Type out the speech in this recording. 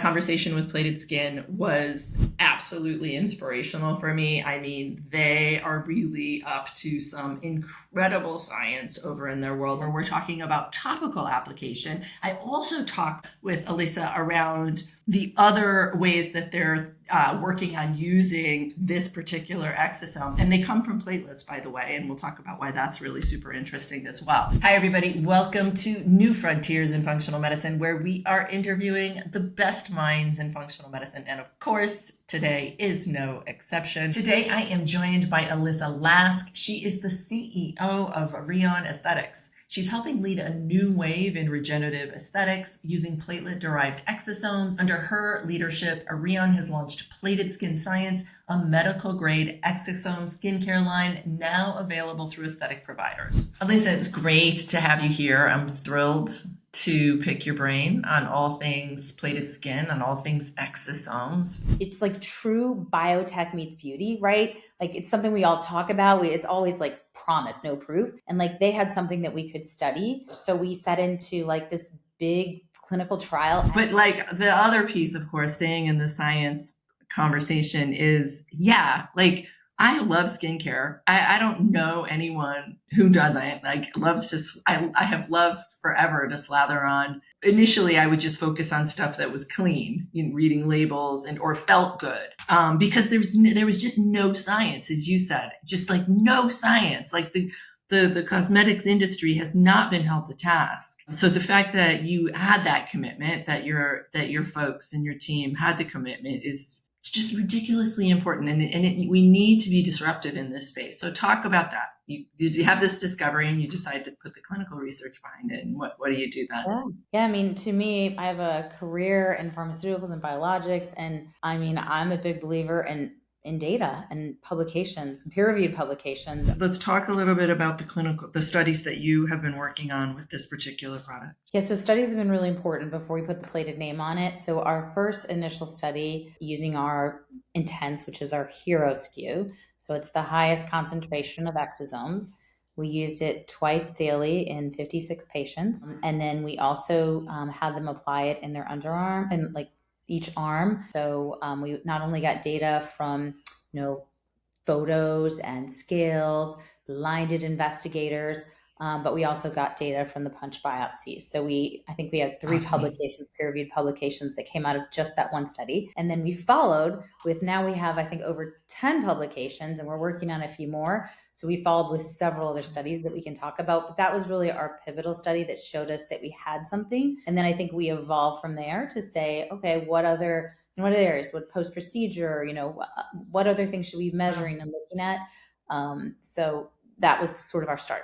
conversation with Plated Skin was absolutely inspirational for me. I mean, they are really up to some incredible science over in their world where we're talking about topical application. I also talk with Alisa around the other ways that they're working on using this particular exosome. And they come from platelets, by the way, and we'll talk about why that's really super interesting as well. Hi, everybody. Welcome to New Frontiers in Functional Medicine, where we are interviewing the best minds in functional medicine. And of course, today is no exception. Today, I am joined by Alisa Lask. She is the CEO of Orion Aesthetics. She's helping lead a new wave in regenerative aesthetics using platelet-derived exosomes. Under her leadership, Orion has launched Plated Skin Science, a medical-grade exosome skincare line now available through aesthetic providers. Alisa, it's great to have you here. I'm thrilled to pick your brain on all things plated skin, on all things exosomes. It's like true biotech meets beauty, right? Like it's something we all talk about. It's always like promise, no proof. And like they had something that we could study. So we set into like this big clinical trial. But like the other piece, of course, staying in the science conversation is, I love skincare. I don't know anyone who doesn't. I have loved forever to slather on. Initially, I would just focus on stuff that was clean, reading labels or felt good, because there was just no science, as you said, just like no science. Like the cosmetics industry has not been held to task. So the fact that you had that commitment, that your folks and your team had the commitment is just ridiculously important. We need to be disruptive in this space. So talk about that. You have this discovery and you decide to put the clinical research behind it. And what do you do then? Yeah. I mean, to me, I have a career in pharmaceuticals and biologics. And I mean, I'm a big believer in data and publications, peer-reviewed publications. Let's talk a little bit about the studies that you have been working on with this particular product. Yeah, so studies have been really important before we put the plated name on it. So our first initial study using our Intense, which is our hero SKU. So it's the highest concentration of exosomes. We used it twice daily in 56 patients. And then we also had them apply it in their underarm and like each arm. So we not only got data from, photos and scales, blinded investigators, but we also got data from the punch biopsies. So I think we had 3 publications, peer-reviewed publications that came out of just that one study. And then we followed with, now we have, I think, over 10 publications, and we're working on a few more. So we followed with several other studies that we can talk about, but that was really our pivotal study that showed us that we had something. And then I think we evolved from there to say, okay, what other areas, what post-procedure, what other things should we be measuring and looking at? So that was sort of our start.